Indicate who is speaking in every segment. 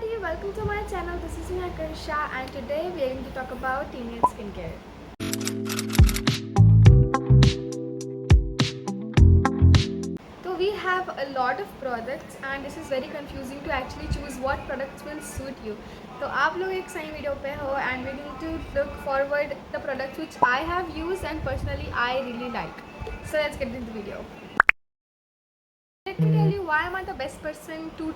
Speaker 1: everybody, welcome to my channel. This is me Akarsha and today we are going to talk about teenage skincare. So we have a lot of products and this is very confusing to actually choose what products will suit you. तो आप लोग एक सही video पे हो and we're going to look forward the products which I have used and personally I really like. So let's get into the video. Let me tell you why am I the best person to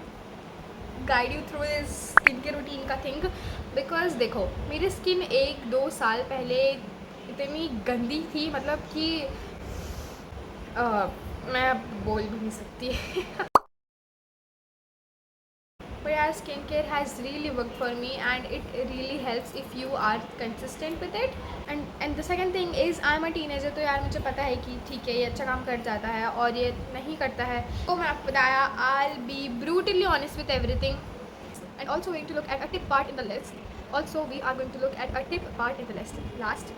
Speaker 1: guide you through इस skin के routine का thing because देखो मेरी skin 1-2 साल पहले इतनी गंदी थी मतलब कि मैं बोल भी नहीं सकती but yeah, skincare has really worked for me and it really helps if you are consistent with it and the second thing is I'm a teenager तो यार मुझे पता है कि ठीक है ये अच्छा काम कर जाता है और ये नहीं करता है तो मैं आपको बताया I'll be brutally honest with everything and also going to look at a tip part in the list also we are going to look at a tip part in the list last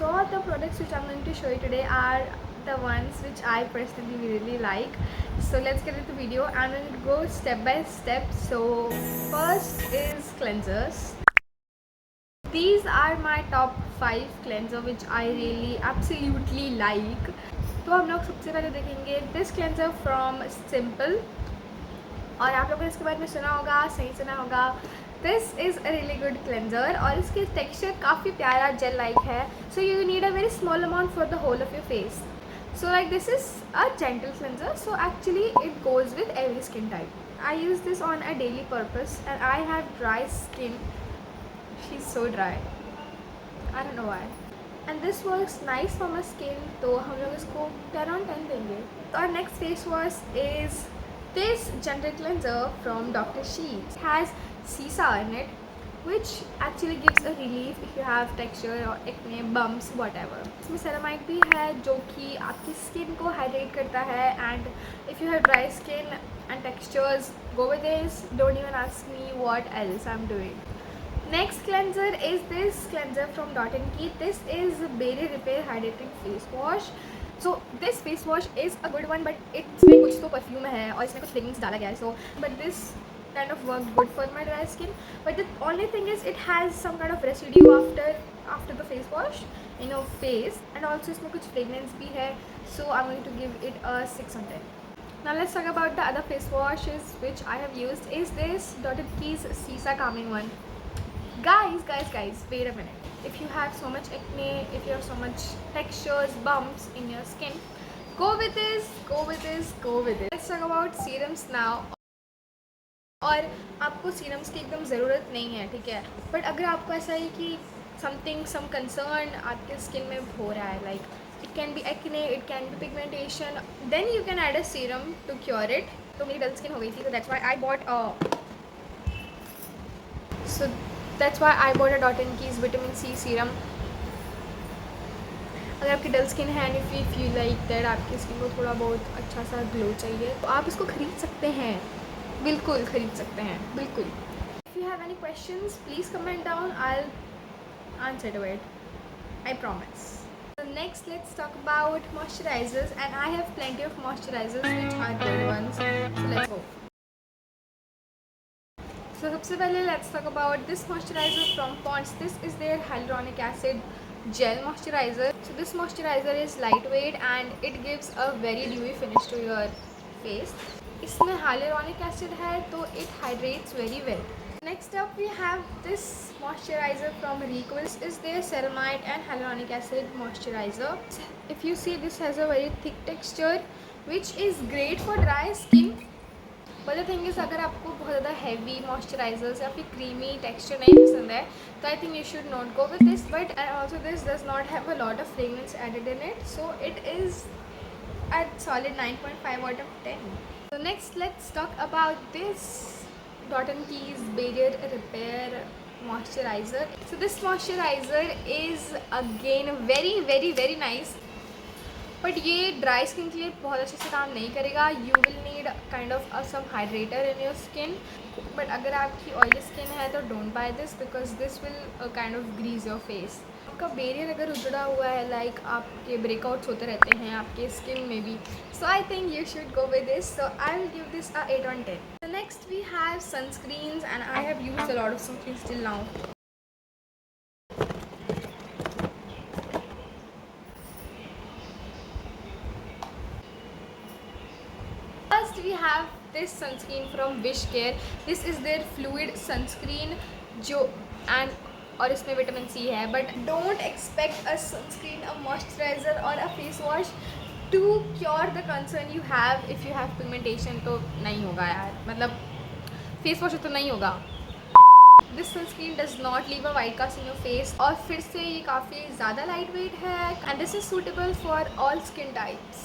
Speaker 1: so the products which I'm going to show you today are the ones which I personally really like. So let's get into the video. I'm going to go step by step. So first is cleansers. These are my top 5 cleanser which I really absolutely like. तो हम लोग सबसे पहले देखेंगे this cleanser from Simple. और आप लोगों ने इसके बारे में सुना होगा, सही सुना होगा. This is a really good cleanser और इसके texture काफ़ी प्यारा gel like है. So you need a very small amount for the whole of your face. So like this is a gentle cleanser, so actually it goes with every skin type. I use this on a daily purpose and I have dry skin. She's so dry. I don't know why. And this works nice for my skin, तो हम लोग इसको 10 on 10 देंगे. So our next face wash is this gentle cleanser from Dr. Sheets. It has Sisa in it, which actually gives a relief if you have texture or acne, bumps, whatever. इसमें ceramide भी है जो कि आपकी skin को hydrate करता है and if you have dry skin and textures, go with this. Don't even ask me what else I'm doing. Next cleanser is this cleanser from Dot & Key. This is Barrier Repair Hydrating Face Wash. So this face wash is a good one but इसमें कुछ तो perfume है और इसमें कुछ fragrance डाला गया है so but this kind of worked good for my dry skin but the only thing is it has some kind of residue after the face wash in your face and also इसमें कुछ fragrance भी है so I'm going to give it a 6 on 10. Now let's talk about the other face washes which I have used is this Dot & Key's Sisa Calming one. Guys, wait a minute. If you have so much acne, if you have so much textures, bumps in your skin, go with this. Let's talk about serums now. और आपको serums की एकदम ज़रूरत नहीं है ठीक है but अगर आपको ऐसा है कि सम कंसर्न आपके स्किन में हो रहा है like it can be acne it can be pigmentation then you can add a serum to cure it. तो मेरी डल स्किन हो गई थी तो that's why I bought a Dot & Key's vitamin C serum. अगर आपकी डल स्किन है and if you feel like that आपकी स्किन को थोड़ा बहुत अच्छा सा ग्लो चाहिए तो आप इसको ख़रीद सकते हैं. बिल्कुल ख़रीद सकते हैं बिल्कुल. If you have any questions please comment down. I'll answer to it. I promise. So next let's talk about moisturizers and I have plenty of moisturizers which are good ones. So let's go. So सबसे पहले let's talk about this moisturizer from Pond's. This is their hyaluronic acid gel moisturizer. So this moisturizer is lightweight and it gives a very dewy finish to your face. इसमें hyaluronic acid है तो it hydrates very well. Next up we have this moisturizer from Rico. This is their ceramide and hyaluronic acid moisturizer. If you see this has a very thick texture which is great for dry skin. But the thing is अगर आपको बहुत ज़्यादा heavy moisturizers या फिर creamy texture नहीं पसंद है तो I think you should not go with this. But also this does not have a lot of fragrance added in it, so it is at solid 9.5 out of 10. So next let's talk about this Dot & Key's Barrier Repair moisturizer. So this moisturizer is again very nice but ये dry skin के लिए बहुत अच्छे से काम नहीं करेगा. You will need kind of some hydrator in your skin. But अगर आपकी ऑयली स्किन है तो don't buy this because this will kind of grease your face. आपका बैरियर अगर उजड़ा हुआ है, लाइक आपके ब्रेकआउट्स होते रहते हैं आपके स्किन में भी, so I think you should go with this. So I will give this a 8 on 10. So next we have sunscreens and I have used a lot of sunscreens till now. First we have this sunscreen from Wishcare. This is their fluid sunscreen जो and और इसमें vitamin C है. But don't expect a sunscreen, a moisturiser और a face wash to cure the concern you have if you have pigmentation. तो नहीं होगा यार, मतलब फेस वॉश तो नहीं होगा. This sunscreen does not leave a white cast in your face. और फिर से ये काफ़ी ज़्यादा लाइट वेट है and this is suitable for all skin types.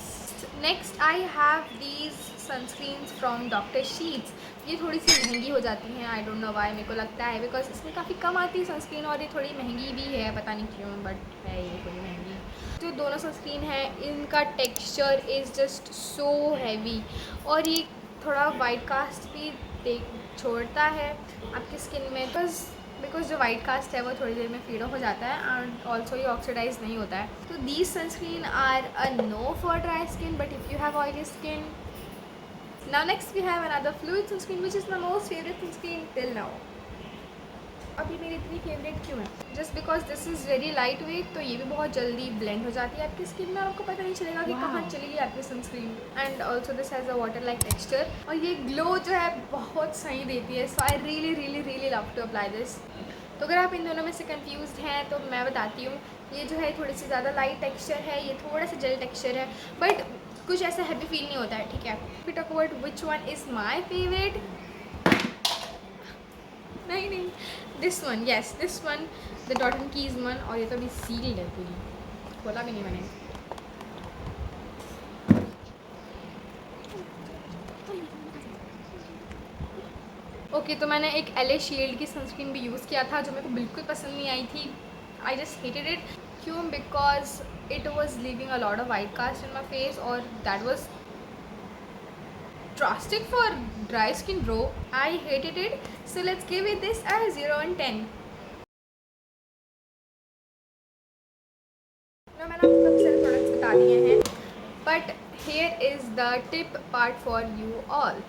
Speaker 1: Next I have these sunscreens from doctor Sheth's. ये थोड़ी सी महंगी हो जाती हैं. आई डोंट नो वाई, मेरे को लगता है बिकॉज इसमें काफ़ी कम आती है सनस्क्रीन और ये थोड़ी महंगी भी है, पता नहीं क्यों, बट है ये थोड़ी महंगी. जो दोनों सनस्क्रीन है इनका texture is just so heavy और ये थोड़ा वाइट कास्ट भी छोड़ता है आपकी स्किन में. बिकॉज जो वाइट कास्ट है वो थोड़ी देर में फीड ऑफ हो जाता है एंड ऑल्सो ये ऑक्सीडाइज नहीं होता है. तो these sunscreen are a no for dry skin but if you have oily skin. Now next we have another fluid sunscreen which is my most favorite sunscreen till now. अब ये मेरी इतनी favourite क्यों है? Just because this is very light weight, तो ये भी बहुत जल्दी ब्लेंड हो जाती है आपकी स्किन में. आपको पता नहीं चलेगा कि कहाँ चली गई आपकी sunscreen. And also this has a water like texture और ये ग्लो जो है बहुत सही देती है. So I really really really love to apply this. तो अगर आप इन दोनों में से कंफ्यूज हैं तो मैं बताती हूँ. ये जो है थोड़ी सी ज़्यादा लाइट टेक्स्चर है, ये थोड़ा सा जेल टेक्स्चर है, बट कुछ ऐसा हैवी फील नहीं होता है. ठीक है. We talk about which one is my favourite. नहीं, this one, yes this one, the Dot and Key's one. और ये तो अभी सील्ड है पूरी, खोला भी नहीं मैंने. ओके तो मैंने एक LA शील्ड की सनस्क्रीन भी यूज़ किया था जो मेरे को बिल्कुल पसंद नहीं आई थी. I just hated it. क्यों? Because it was leaving a lot of white cast in my face or that was drastic for dry skin bro. I hated it. So let's give it this as 0 on 10. now मैंने आपको काफ़ी सारे products बता दिए हैं but here is the tip part for you all.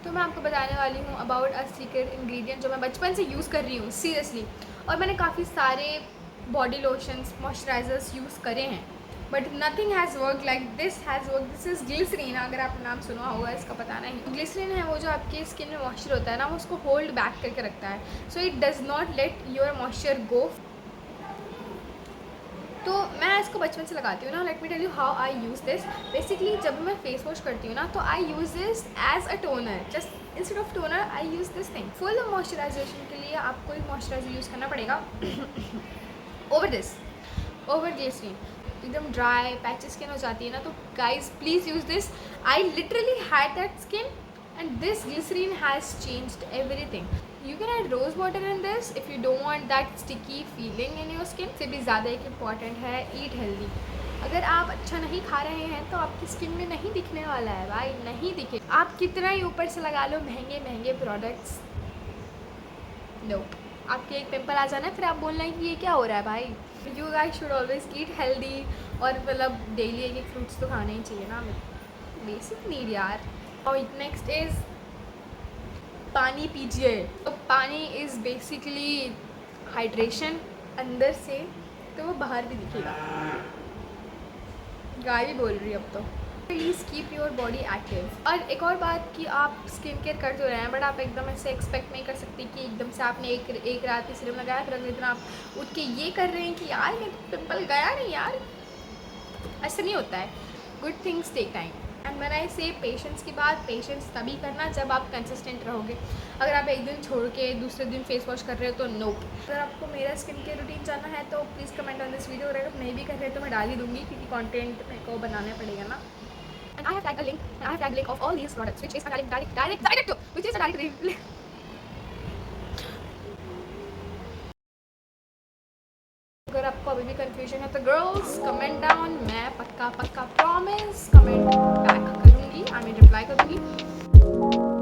Speaker 1: तो मैं आपको बताने वाली हूँ अबाउट अ सीक्रेट इंग्रेडिएंट जो मैं बचपन से यूज़ कर रही हूँ सीरियसली. और मैंने काफ़ी सारे बॉडी लोशंस मॉइस्चराइजर्स यूज़ करे हैं but nothing has work like this has work. This is glycerine. अगर आपने नाम सुना होगा इसका, पता नहीं. ग्लिसरीन है वो जो आपके स्किन में मॉइस्चर होता है ना, वो उसको होल्ड बैक करके रखता है. So it does not let your moisture go. तो मैं इसको बचपन से लगाती हूँ ना. Let me tell you how I use this. Basically जब मैं फेस वॉश करती हूँ ना तो I use this as a toner. Just instead of toner I use this thing. Full moisturisation के लिए आपको एक मॉइस्चराइजर यूज़ करना पड़ेगा ओवर ग्लिसरीन. एकदम ड्राई पैची स्किन हो जाती है ना, तो guys please use this. I literally had that skin and this glycerine has changed everything. You can add rose water in this if you don't want that sticky feeling in your skin. से भी ज़्यादा एक important है eat healthy. अगर आप अच्छा नहीं खा रहे हैं तो आपकी स्किन में नहीं दिखने वाला है भाई, नहीं दिखे. आप कितना ही ऊपर से लगा लो महंगे महंगे प्रोडक्ट्स, नो, आपके एक पिंपल आ जाना है फिर आप बोलना है कि ये क्या हो रहा है भाई. You guys should always eat healthy. और मतलब डेली एक फ्रूट्स तो खाने ही चाहिए ना, बेसिक नीड यार. और नेक्स्ट इज़ पानी पीजिए. तो पानी इज़ बेसिकली हाइड्रेशन अंदर से, तो वो बाहर भी दिखेगा. गाय भी बोल रही है अब तो. Please keep your body active. और एक और बात कि आप स्किन केयर कर तो रहे हैं बट आप एकदम ऐसे एक्सपेक्ट नहीं कर सकते कि एकदम से आपने एक रात में सीरम लगाया फिर अगले दिन आप उठ के ये कर रहे हैं कि यार मेरे पिंपल गया नहीं यार. ऐसा नहीं होता है. Good things take time. And when I say patience की बात, पेशेंस तभी करना जब आप कंसिस्टेंट रहोगे. अगर आप एक दिन छोड़ के दूसरे दिन फेस वॉश कर रहे हो तो नो. अगर आपको मेरा स्किन केयर रूटीन जानना है तो please comment on this video. अगर आप नहीं भी कर रहे तो मैं डाल ही दूँगी क्योंकि कंटेंट मेरे को बनाना पड़ेगा ना. And I have tagged a link of all these products which is a direct link. अगर आपको अभी भी कंफ्यूजन है तो गर्ल्स कमेंट डाउन, मैं पक्का प्रॉमिस कमेंट बैक करूँगी, आई मीन रिप्लाई करूँगी।